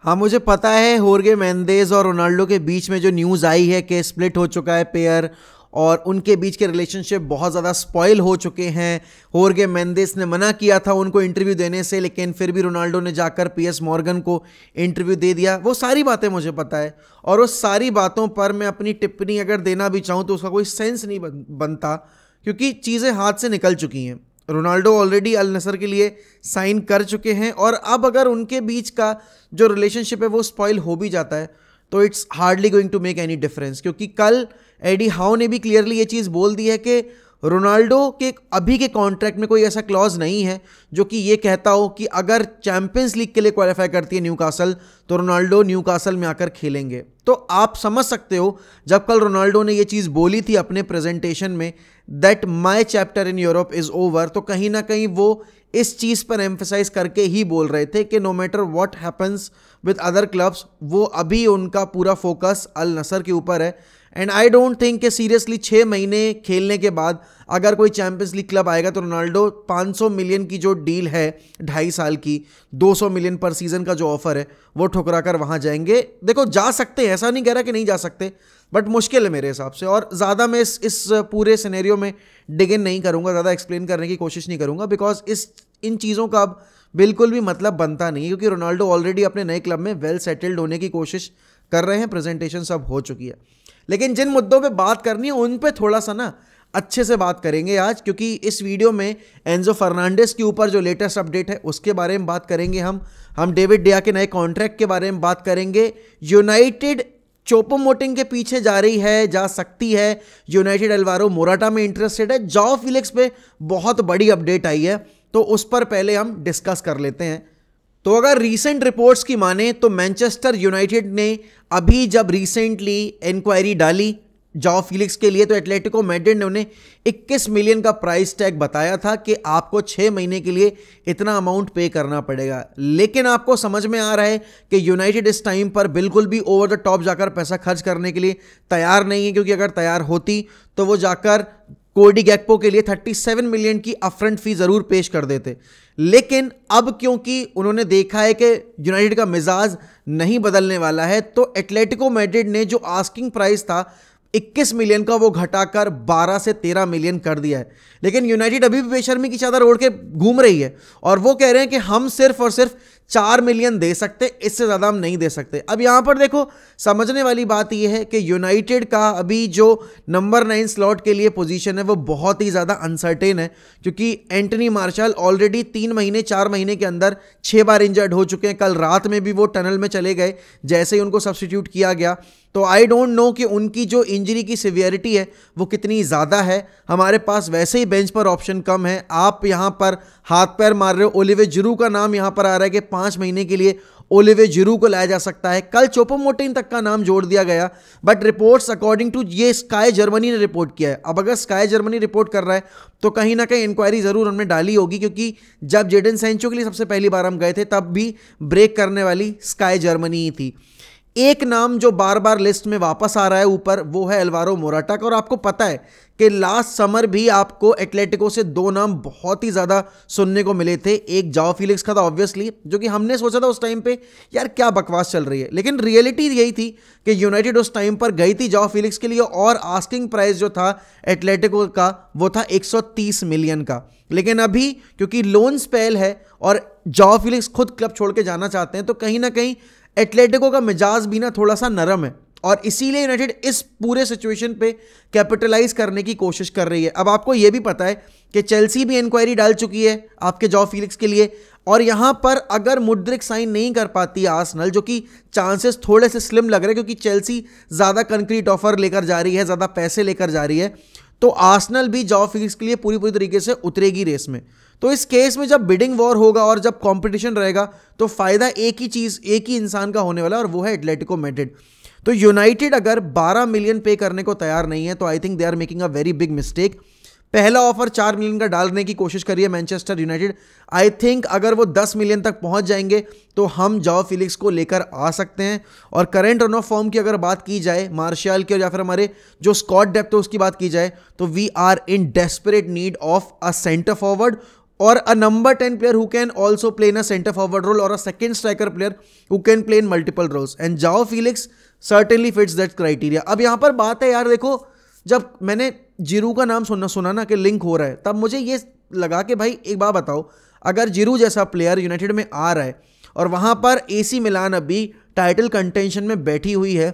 हाँ, मुझे पता है होर्गे मेंडेज और रोनाल्डो के बीच में जो न्यूज़ आई है कि स्प्लिट हो चुका है पेयर और उनके बीच के रिलेशनशिप बहुत ज़्यादा स्पॉइल हो चुके हैं। होर्गे मेंडेज ने मना किया था उनको इंटरव्यू देने से, लेकिन फिर भी रोनाल्डो ने जाकर पीएस मॉर्गन को इंटरव्यू दे दिया। वो सारी बातें मुझे पता है और उस सारी बातों पर मैं अपनी टिप्पणी अगर देना भी चाहूँ तो उसका कोई सेंस नहीं बनता, क्योंकि चीज़ें हाथ से निकल चुकी हैं। रोनाल्डो ऑलरेडी अल नसर के लिए साइन कर चुके हैं और अब अगर उनके बीच का जो रिलेशनशिप है वो स्पॉइल हो भी जाता है तो it's hardly going to make any difference, क्योंकि कल एडी हाउ ने भी क्लियरली ये चीज़ बोल दी है कि रोनाल्डो के अभी के कॉन्ट्रैक्ट में कोई ऐसा क्लॉज नहीं है जो कि ये कहता हो कि अगर चैंपियंस लीग के लिए क्वालिफाई करती है न्यूकासल तो रोनाल्डो न्यूकासल में आकर खेलेंगे। तो आप समझ सकते हो जब कल रोनाल्डो ने ये चीज़ बोली थी अपने प्रेजेंटेशन में that my chapter in Europe is over, तो कहीं ना कहीं वो इस चीज़ पर एम्फेसाइज करके ही बोल रहे थे कि no matter what happens with other clubs, वो अभी उनका पूरा फोकस अल नसर के ऊपर है। एंड आई डोंट थिंक कि सीरियसली 6 महीने खेलने के बाद अगर कोई चैंपियंस लीग क्लब आएगा तो रोनाल्डो 500 मिलियन की जो डील है 2.5 साल की, 200 मिलियन पर सीजन का जो ऑफर है वो ठुकरा कर वहाँ जाएंगे। देखो जा सकते हैं, ऐसा नहीं कह रहा कि नहीं जा सकते, बट मुश्किल है मेरे हिसाब से। और ज़्यादा मैं इस पूरे सिनेरियो में डिग इन नहीं करूँगा, ज़्यादा एक्सप्लेन करने की कोशिश नहीं करूँगा, बिकॉज इन चीज़ों का अब बिल्कुल भी मतलब बनता नहीं है, क्योंकि रोनाल्डो ऑलरेडी अपने नए क्लब में वेल सेटल्ड होने की कोशिश कर रहे हैं, प्रेजेंटेशन सब हो चुकी है। लेकिन जिन मुद्दों पे बात करनी है उन पे थोड़ा सा ना अच्छे से बात करेंगे आज, क्योंकि इस वीडियो में एंजो फर्नांडिस के ऊपर जो लेटेस्ट अपडेट है उसके बारे में बात करेंगे। हम डेविड डिया के नए कॉन्ट्रैक्ट के बारे में बात करेंगे। यूनाइटेड चोपो-मोटिंग के पीछे जा रही है, जा सकती है। यूनाइटेड अल्वारो मोराटा में इंटरेस्टेड है। जॉ फिलिक्स पे बहुत बड़ी अपडेट आई है, तो उस पर पहले हम डिस्कस कर लेते हैं। तो अगर रीसेंट रिपोर्ट्स की माने तो मैनचेस्टर यूनाइटेड ने अभी जब रिसेंटली इंक्वायरी डाली जॉ फिलिक्स के लिए, तो एटलेटिको मैड्रिड ने उन्हें 21 मिलियन का प्राइस टैग बताया था कि आपको 6 महीने के लिए इतना अमाउंट पे करना पड़ेगा। लेकिन आपको समझ में आ रहा है कि यूनाइटेड इस टाइम पर बिल्कुल भी ओवर द टॉप जाकर पैसा खर्च करने के लिए तैयार नहीं है, क्योंकि अगर तैयार होती तो वो जाकर कोडी गैक्पो के लिए 37 मिलियन की अपफ्रंट फी जरूर पेश कर देते। लेकिन अब क्योंकि उन्होंने देखा है कि यूनाइटेड का मिजाज नहीं बदलने वाला है, तो एटलेटिको मैड्रिड ने जो आस्किंग प्राइस था 21 मिलियन का वो घटाकर 12 से 13 मिलियन कर दिया है। लेकिन यूनाइटेड अभी भी बेशर्मी की चादर ओढ़ के घूम रही है और वो कह रहे हैं कि हम सिर्फ और सिर्फ 4 मिलियन दे सकते, इससे ज़्यादा हम नहीं दे सकते। अब यहाँ पर देखो समझने वाली बात यह है कि यूनाइटेड का अभी जो नंबर 9 स्लॉट के लिए पोजीशन है वो बहुत ही ज़्यादा अनसर्टेन है, क्योंकि एंटनी मार्शल ऑलरेडी 3 महीने 4 महीने के अंदर 6 बार इंजर्ड हो चुके हैं। कल रात में भी वो टनल में चले गए जैसे ही उनको सब्स्टिट्यूट किया गया। तो आई डोंट नो कि उनकी जो इंजरी की सिवियरिटी है वो कितनी ज़्यादा है। हमारे पास वैसे ही बेंच पर ऑप्शन कम है। आप यहाँ पर हाथ पैर मार रहे हो, ओलिवे जिरू का नाम यहाँ पर आ रहा है कि 5 महीने के लिए ओलिवे जिरू को लाया जा सकता है। कल चोपो-मोटिंग तक का नाम जोड़ दिया गया, बट रिपोर्ट्स अकॉर्डिंग टू ये स्काई जर्मनी ने रिपोर्ट किया है। अब अगर स्काई जर्मनी रिपोर्ट कर रहा है तो कहीं ना कहीं इंक्वायरी जरूर हमने डाली होगी, क्योंकि जब जेडन सैंचो के लिए सबसे पहली बार हम गए थे तब भी ब्रेक करने वाली स्काई जर्मनी ही थी। एक नाम जो बार बार लिस्ट में वापस आ रहा है ऊपर वो है अल्वारो मोराटा का। और आपको पता है कि लास्ट समर भी आपको एटलेटिको से 2 नाम बहुत ही ज़्यादा सुनने को मिले थे। एक जॉ फिलिक्स का था ऑब्वियसली, जो कि हमने सोचा था उस टाइम पे यार क्या बकवास चल रही है, लेकिन रियलिटी यही थी कि यूनाइटेड उस टाइम पर गई थी जॉ फिलिक्स के लिए और आस्किंग प्राइस जो था एटलेटिको का वो था 130 मिलियन का। लेकिन अभी क्योंकि लोन स्पेल है और जॉ फिलिक्स खुद क्लब छोड़ के जाना चाहते हैं, तो कहीं ना कहीं एटलेटिको का मिजाज भी ना थोड़ा सा नरम है और इसीलिए यूनाइटेड इस पूरे सिचुएशन पे कैपिटलाइज करने की कोशिश कर रही है। अब आपको यह भी पता है कि चेल्सी भी इंक्वायरी डाल चुकी है आपके जॉ फिलिक्स के लिए, और यहां पर अगर मुद्रिक साइन नहीं कर पाती है आर्सेनल, जो कि चांसेस थोड़े से स्लिम लग रहे हैं क्योंकि चेल्सी ज़्यादा कंक्रीट ऑफर लेकर जा रही है, ज़्यादा पैसे लेकर जा रही है, तो आर्सेनल भी जॉ फिलिक्स के लिए पूरी तरीके से उतरेगी रेस में। तो इस केस में जब बिडिंग वॉर होगा और जब कंपटीशन रहेगा तो फायदा एक ही इंसान का होने वाला है और वो है एटलेटिको मैड्रिड। तो यूनाइटेड अगर 12 मिलियन पे करने को तैयार नहीं है तो I think they are making a very big mistake. पहला ऑफर 4 मिलियन का डालने की कोशिश करी है मैनचेस्टर यूनाइटेड। आई थिंक अगर वो 10 मिलियन तक पहुंच जाएंगे तो हम जॉ फिलिक्स को लेकर आ सकते हैं। और करंट रन ऑफ फॉर्म की अगर बात की जाए, मार्शियल की, या फिर हमारे जो स्क्वाड डेप्थ है उसकी बात की जाए, तो we are in desperate need of a centre forward or a number 10 player who can also play in a center forward role or a second striker player who can play in multiple roles, and Joao Felix certainly fits that criteria. अब यहाँ पर बात है यार, देखो जब मैंने जिरू का नाम सुना ना कि लिंक हो रहा है, तब मुझे ये लगा कि भाई एक बात बताओ, अगर जिरू जैसा प्लेयर यूनाइटेड में आ रहा है और वहाँ पर AC मिलान अभी टाइटल कंटेंशन में बैठी हुई है,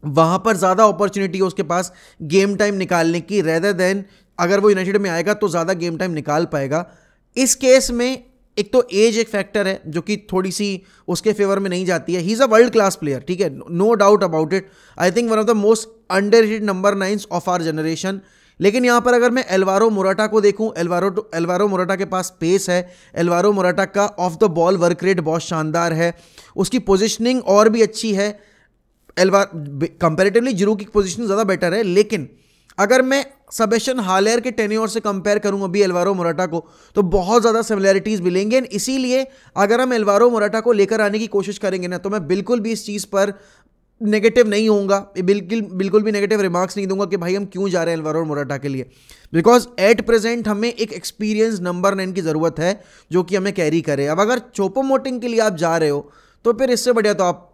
वहाँ पर ज़्यादा अपॉर्चुनिटी है उसके पास गेम टाइम निकालने की, रेदर देन अगर वो यूनाइटेड में आएगा तो ज़्यादा गेम टाइम निकाल पाएगा. इस केस में एक तो एज एक फैक्टर है जो कि थोड़ी सी उसके फेवर में नहीं जाती है. He is a world class player, ठीक है, no doubt about it. I think one of the most underrated number 9 of our generation. लेकिन यहाँ पर अगर मैं एल्वारो मोराटा को देखूँ, एल्वारो मोराटा के पास पेस है, एल्वारो मोराटा का of the ball work rate बहुत शानदार है, उसकी पोजिशनिंग और भी अच्छी है. कंपैरेटिवली जिरू की पोजीशन ज़्यादा बेटर है. लेकिन अगर मैं सेबेस्टियन हालेर के टेन्योर से कंपेयर करूं अभी एल्वारो मोराटा को, तो बहुत ज़्यादा सिमिलैरिटीज़ मिलेंगे. एंड इसीलिए अगर हम एल्वारो मोराटा को लेकर आने की कोशिश करेंगे ना, तो मैं बिल्कुल भी इस चीज़ पर नेगेटिव नहीं होऊंगा, बिल्कुल भी नेगेटिव रिमार्क्स नहीं दूंगा कि भाई हम क्यों जा रहे हैं एल्वारो मोराटा के लिए. बिकॉज एट प्रेजेंट हमें एक एक्सपीरियंस नंबर 9 की ज़रूरत है जो कि हमें कैरी करे. अब अगर चोपो-मोटिंग के लिए आप जा रहे हो तो फिर इससे बढ़िया तो आप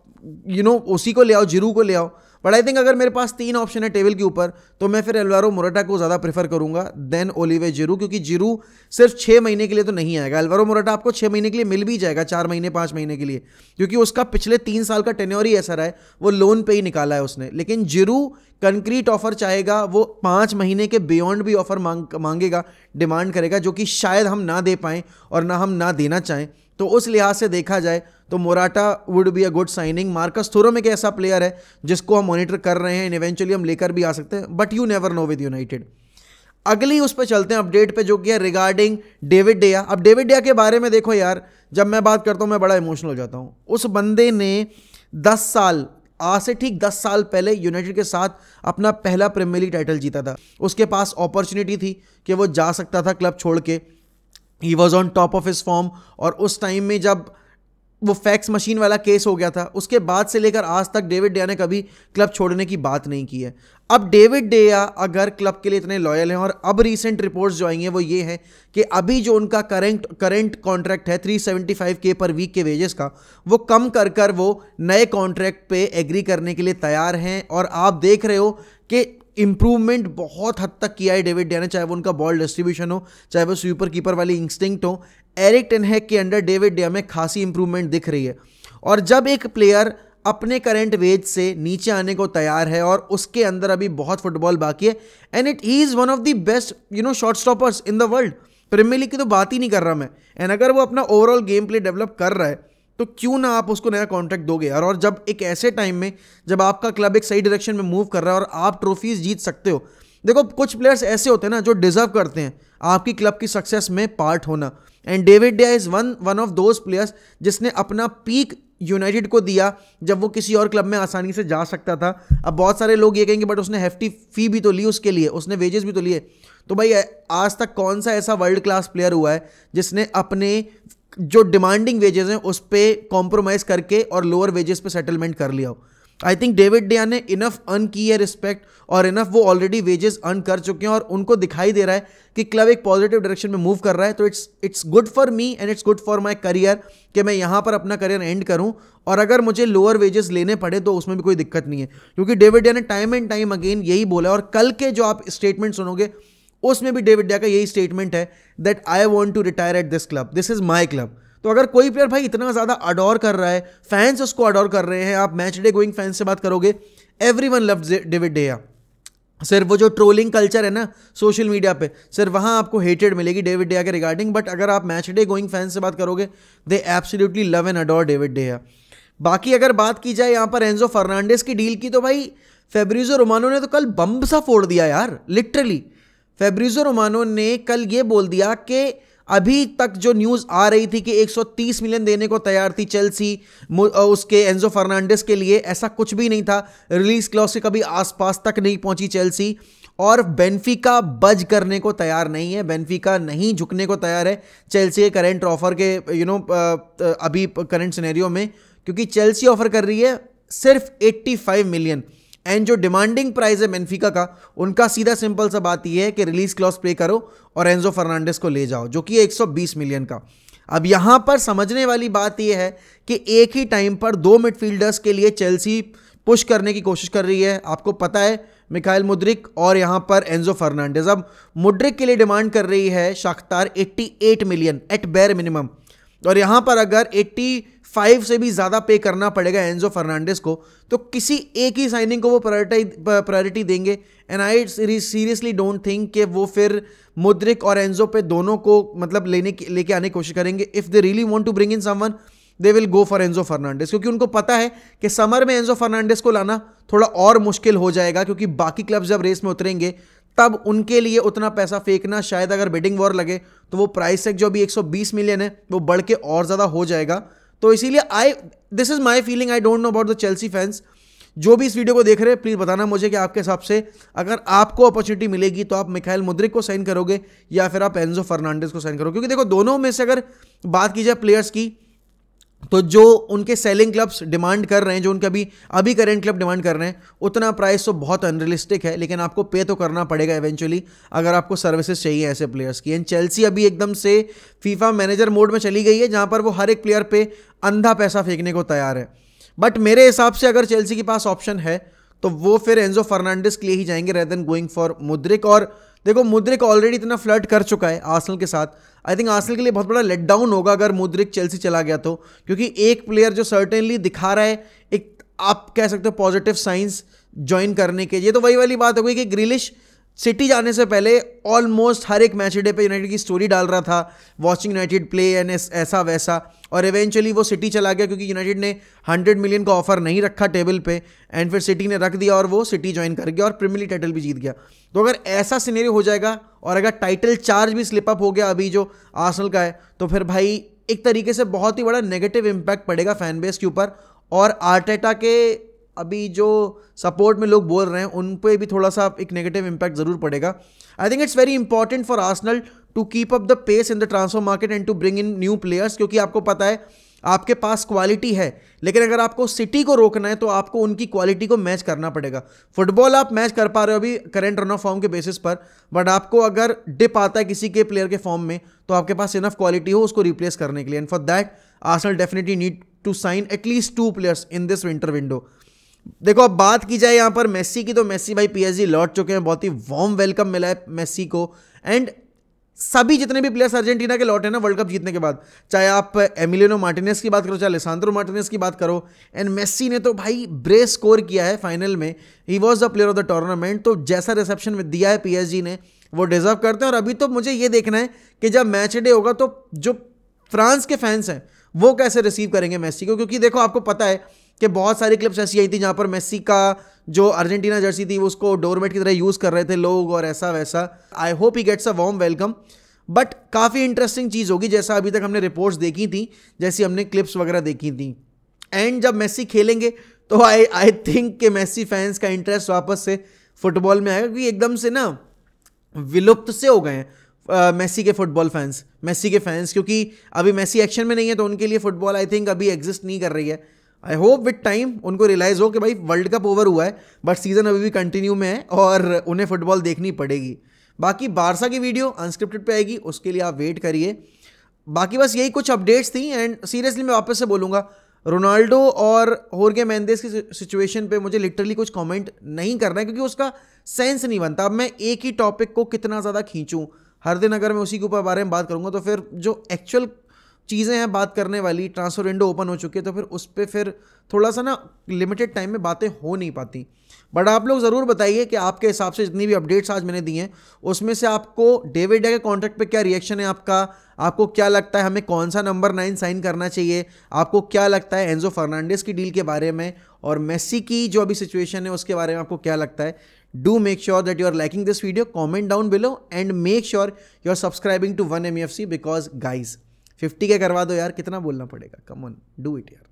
उसी को ले आओ, जिरू को ले आओ. बट आई थिंक अगर मेरे पास 3 ऑप्शन है टेबल के ऊपर, तो मैं फिर एल्वारो मोराटा को ज़्यादा प्रेफर करूंगा देन ओलिवे जिरू, क्योंकि जिरू सिर्फ 6 महीने के लिए तो नहीं आएगा. एल्वारो मोराटा आपको 6 महीने के लिए मिल भी जाएगा, 4 महीने 5 महीने के लिए, क्योंकि उसका पिछले 3 साल का टेन्योर ही ऐसा रहा है, वो लोन पे ही निकाला है उसने. लेकिन जिरू कंक्रीट ऑफर चाहेगा, वो 5 महीने के बियॉन्ड भी ऑफर मांगेगा, डिमांड करेगा, जो कि शायद हम ना दे पाएँ और ना हम ना देना चाहें. तो उस लिहाज से देखा जाए तो Morata would be a good signing. Marcus Thuram एक ऐसा प्लेयर है जिसको हम मॉनिटर कर रहे हैं, इवेंचुअली हम लेकर भी आ सकते हैं, but you never know with United. अगली उस पर चलते हैं अपडेट पे, जो कि है रिगार्डिंग डेविड डेया. अब डेविड डेया के बारे में देखो यार, जब मैं बात करता हूँ मैं बड़ा इमोशनल हो जाता हूँ. उस बंदे ने 10 साल, आज से ठीक 10 साल पहले यूनाइटेड के साथ अपना पहला प्रीमियर लीग टाइटल जीता था. उसके पास अपॉर्चुनिटी थी कि वो जा सकता था क्लब छोड़ के. He was on top of his form. और उस टाइम में जब वो फैक्स मशीन वाला केस हो गया था, उसके बाद से लेकर आज तक डेविड डेया ने कभी क्लब छोड़ने की बात नहीं की है. अब डेविड डेया अगर क्लब के लिए इतने लॉयल हैं, और अब रीसेंट रिपोर्ट्स जो आई हैं वो ये है कि अभी जो उनका करंट कॉन्ट्रैक्ट है 375K पर वीक के वेजेस का, वो कम कर वो नए कॉन्ट्रैक्ट पे एग्री करने के लिए तैयार हैं. और आप देख रहे हो कि इंप्रूवमेंट बहुत हद तक किया है डेविड डेया ने, चाहे वो उनका बॉल डिस्ट्रीब्यूशन हो, चाहे वो स्वीपर कीपर वाली इंस्टिंक्ट हो. एरिक टेन हैग के अंडर डेविड डेया में खासी इंप्रूवमेंट दिख रही है. और जब एक प्लेयर अपने करंट वेज से नीचे आने को तैयार है और उसके अंदर अभी बहुत फुटबॉल बाकी है, and he is one of the best shot stoppers in the world. Premier league की तो बात ही नहीं कर रहा मैं. एंड अगर वो अपना ओवरऑल गेम प्ले डेवलप कर रहा है, तो क्यों ना आप उसको नया कॉन्ट्रैक्ट दोगे यार. और जब एक ऐसे टाइम में जब आपका क्लब एक सही डायरेक्शन में मूव कर रहा है और आप ट्रॉफीज जीत सकते हो. देखो कुछ प्लेयर्स ऐसे होते हैं ना जो डिजर्व करते हैं आपकी क्लब की सक्सेस में पार्ट होना, and David Gea is one of those players जिसने अपना पीक यूनाइटेड को दिया जब वो किसी और क्लब में आसानी से जा सकता था. अब बहुत सारे लोग ये कहेंगे बट उसने हेफ्टी फी भी तो ली उसके लिए, उसने वेजेस भी तो लिए. तो भाई आज तक कौन सा ऐसा वर्ल्ड क्लास प्लेयर हुआ है जिसने अपने जो डिमांडिंग वेजेस हैं उस पर कॉम्प्रोमाइज़ करके और लोअर वेजेस पे सेटलमेंट कर लिया हो. आई थिंक डेविड डेया ने इनफ अर्न की है रिस्पेक्ट, और इनफ वो ऑलरेडी वेजेस अर्न कर चुके हैं, और उनको दिखाई दे रहा है कि क्लब एक पॉजिटिव डायरेक्शन में मूव कर रहा है. तो it's good for me and it's good for my career कि मैं यहाँ पर अपना करियर एंड करूँ, और अगर मुझे लोअर वेजेस लेने पड़े तो उसमें भी कोई दिक्कत नहीं है, क्योंकि डेविड डेया ने टाइम एंड टाइम अगेन यही बोला. और कल के जो आप स्टेटमेंट सुनोगे उसमें भी डेविड डेया का यही स्टेटमेंट है that I want to retire at this club, this is my club. तो अगर कोई प्लेयर भाई इतना ज़्यादा अडोर कर रहा है, फैंस उसको अडोर कर रहे हैं, आप मैच डे गोइंग फैंस से बात करोगे, एवरीवन लव्स डेविड डेया. सिर्फ वो जो ट्रोलिंग कल्चर है ना सोशल मीडिया पे, सिर्फ वहाँ आपको हेटेड मिलेगी डेविड डेया के रिगार्डिंग, बट अगर आप मैच डे गोइंग फैंस से बात करोगे, they absolutely love and adore David डेया. बाकी अगर बात की जाए यहाँ पर एंजो फर्नांडिस की डील की, तो भाई फैब्रिज़ो रोमानो ने तो कल बम सा फोड़ दिया यार, लिटरली. फैब्रिज़ो रोमानो ने कल ये बोल दिया कि अभी तक जो न्यूज़ आ रही थी कि 130 मिलियन देने को तैयार थी चेल्सी उसके एंजो फर्नांडिस के लिए, ऐसा कुछ भी नहीं था. रिलीज क्लॉज से कभी आसपास तक नहीं पहुंची चेल्सी, और बेनफिका बज करने को तैयार नहीं है. बेनफिका नहीं झुकने को तैयार है चेल्सी के करंट ऑफर के अभी करंट सिनेरियो में, क्योंकि चेल्सी ऑफर कर रही है सिर्फ 85 मिलियन. एंड जो डिमांडिंग प्राइस है बेंफिका का, उनका सीधा सिंपल सा बात यह है कि रिलीज क्लॉज पे करो और एंजो फर्नांडिस को ले जाओ, जो कि 120 मिलियन का। अब यहां पर समझने वाली बात यह है कि एक ही टाइम पर दो मिडफील्डर्स के लिए चेल्सी पुश करने की कोशिश कर रही है। आपको पता है मिखाइल मुद्रिक और यहां पर एंजो फर्नांडिस। अब मुद्रिक के लिए डिमांड कर रही है शाख्तार 88 मिलियन एट बेयर मिनिमम, और यहां पर अगर 85 से भी ज्यादा पे करना पड़ेगा एंजो फर्नांडिस को, तो किसी एक ही साइनिंग को वो प्रायोरिटी देंगे। And I seriously don't think कि वो फिर मुद्रिक और एंजो पे दोनों को मतलब लेके आने की कोशिश करेंगे। If they really want to bring in someone, they will go for Enzo Fernandez, क्योंकि उनको पता है कि समर में एंजो फर्नांडिस को लाना थोड़ा और मुश्किल हो जाएगा, क्योंकि बाकी क्लब्स जब रेस में उतरेंगे तब उनके लिए उतना पैसा फेंकना, शायद अगर बिडिंग वॉर लगे तो वो प्राइस टैग जो अभी 120 मिलियन है वो बढ़ के और ज़्यादा हो जाएगा। तो इसीलिए this is my feeling, I don't know about the Chelsea fans. जो भी इस वीडियो को देख रहे हैं प्लीज़ बताना मुझे कि आपके हिसाब से अगर आपको अपॉर्चुनिटी मिलेगी तो आप मिखाइल मुद्रिक को साइन करोगे या फिर आप एंजो फर्नांडिस को साइन करोगे। क्योंकि देखो दोनों में से अगर बात की जाए प्लेयर्स की, तो जो उनके सेलिंग क्लब्स डिमांड कर रहे हैं, जो उनके अभी करेंट क्लब डिमांड कर रहे हैं, उतना प्राइस तो बहुत अनरियलिस्टिक है, लेकिन आपको पे तो करना पड़ेगा इवेंचुअली अगर आपको सर्विसेज चाहिए ऐसे प्लेयर्स की। एंड चेल्सी अभी एकदम से फीफा मैनेजर मोड में चली गई है, जहां पर वो हर एक प्लेयर पे अंधा पैसा फेंकने को तैयार है। बट मेरे हिसाब से अगर चेल्सी के पास ऑप्शन है तो वो फिर एंजो फर्नांडिस के लिए ही जाएंगे rather than going for Mudryk. और देखो मुद्रिक ऑलरेडी इतना फ्लर्ट कर चुका है आर्सेनल के साथ। आई थिंक आर्सेनल के लिए बहुत बड़ा लेट डाउन होगा अगर मुद्रिक चेल्सी चला गया तो, क्योंकि एक प्लेयर जो सर्टेनली दिखा रहा है एक आप कह सकते हो पॉजिटिव साइंस ज्वाइन करने के। ये तो वही वाली बात हो गई कि ग्रिलिश सिटी जाने से पहले ऑलमोस्ट हर एक मैच डे पे यूनाइटेड की स्टोरी डाल रहा था, वॉचिंग यूनाइटेड प्ले एंड ऐसा वैसा, और इवेंचुअली वो सिटी चला गया क्योंकि यूनाइटेड ने 100 मिलियन का ऑफर नहीं रखा टेबल पे, एंड फिर सिटी ने रख दिया और वो सिटी ज्वाइन कर गया और प्रीमियर लीग टाइटल भी जीत गया। तो अगर ऐसा सिनेरियो हो जाएगा और अगर टाइटल चार्ज भी स्लिप अप हो गया अभी जो आर्सेनल का है, तो फिर भाई एक तरीके से बहुत ही बड़ा नेगेटिव इंपैक्ट पड़ेगा फैन बेस के ऊपर। और आर्टेटा के अभी जो सपोर्ट में लोग बोल रहे हैं उन पे भी थोड़ा सा एक नेगेटिव इंपैक्ट जरूर पड़ेगा। I think it's very important for Arsenal to keep up the pace in the transfer market and to bring in new players, क्योंकि आपको पता है आपके पास क्वालिटी है, लेकिन अगर आपको सिटी को रोकना है तो आपको उनकी क्वालिटी को मैच करना पड़ेगा। फुटबॉल आप मैच कर पा रहे हो अभी करेंट रन ऑफ फॉर्म के बेसिस पर, बट आपको अगर डिप आता है किसी के प्लेयर के फॉर्म में तो आपके पास इनफ क्वालिटी हो उसको रिप्लेस करने के लिए। And for that Arsenal definitely need to sign at least 2 players in this winter window. देखो अब बात की जाए यहाँ पर मेसी की, तो मेसी भाई पीएसजी लौट चुके हैं, बहुत ही वार्म वेलकम मिला है मेसी को। एंड सभी जितने भी प्लेयर्स अर्जेंटीना के लौटे ना वर्ल्ड कप जीतने के बाद, चाहे आप एमिलियानो मार्टिनेज की बात करो, चाहे लिसांद्रो मार्टिनेज की बात करो, एंड मेसी ने तो भाई ब्रेस स्कोर किया है फाइनल में, he was the player of the tournament. तो जैसा रिसेप्शन में दिया है पीएसजी ने वो डिजर्व करते हैं। और अभी तो मुझे ये देखना है कि जब मैच डे होगा तो जो फ्रांस के फैंस हैं वो कैसे रिसीव करेंगे मेसी को, क्योंकि देखो आपको पता है कि बहुत सारी क्लिप्स ऐसी आई थी जहां पर मेसी का जो अर्जेंटीना जर्सी थी उसको डोरमेट की तरह यूज कर रहे थे लोग और ऐसा वैसा। I hope he gets a warm welcome, but काफ़ी इंटरेस्टिंग चीज़ होगी जैसा अभी तक हमने रिपोर्ट्स देखी थी, जैसी हमने क्लिप्स वगैरह देखी थी। एंड जब मेसी खेलेंगे तो आई थिंक कि मेसी फैंस का इंटरेस्ट वापस से फुटबॉल में आएगा, क्योंकि एकदम से ना विलुप्त से हो गए हैं मेसी के फुटबॉल फैंस, मेसी के फैंस, क्योंकि अभी मेसी एक्शन में नहीं है तो उनके लिए फुटबॉल आई थिंक अभी एग्जिस्ट नहीं कर रही है। आई होप विद टाइम उनको रियलाइज़ हो कि भाई वर्ल्ड कप ओवर हुआ है बट सीज़न अभी भी कंटिन्यू में है और उन्हें फुटबॉल देखनी पड़ेगी। बाकी बारसा की वीडियो अनस्क्रिप्टेड पे आएगी, उसके लिए आप वेट करिए। बाकी बस यही कुछ अपडेट्स थी। एंड सीरियसली मैं वापस से बोलूँगा, रोनाल्डो और होर्गे मेंडेस की सिचुएशन पे मुझे लिटरली कुछ कमेंट नहीं करना है, क्योंकि उसका सेंस नहीं बनता। अब मैं एक ही टॉपिक को कितना ज़्यादा खींचूँ, हर दिन अगर मैं उसी के ऊपर बारे में बात करूँगा तो फिर जो एक्चुअल चीज़ें हैं बात करने वाली, ट्रांसफर विंडो ओपन हो चुकी है तो फिर उस पर फिर थोड़ा सा ना लिमिटेड टाइम में बातें हो नहीं पाती। बट आप लोग ज़रूर बताइए कि आपके हिसाब से जितनी भी अपडेट्स आज मैंने दी हैं उसमें से आपको डेविड डे के कॉन्ट्रैक्ट पे क्या रिएक्शन है आपका, आपको क्या लगता है हमें कौन सा नंबर 9 साइन करना चाहिए, आपको क्या लगता है एंजो फर्नांडिस की डील के बारे में, और मेसी की जो अभी सिचुएशन है उसके बारे में आपको क्या लगता है। Do make sure that you are liking this video, comment down below and make sure you are subscribing to 1MUFC because guys 50 के करवा दो यार, कितना बोलना पड़ेगा, कम ऑन डू इट यार।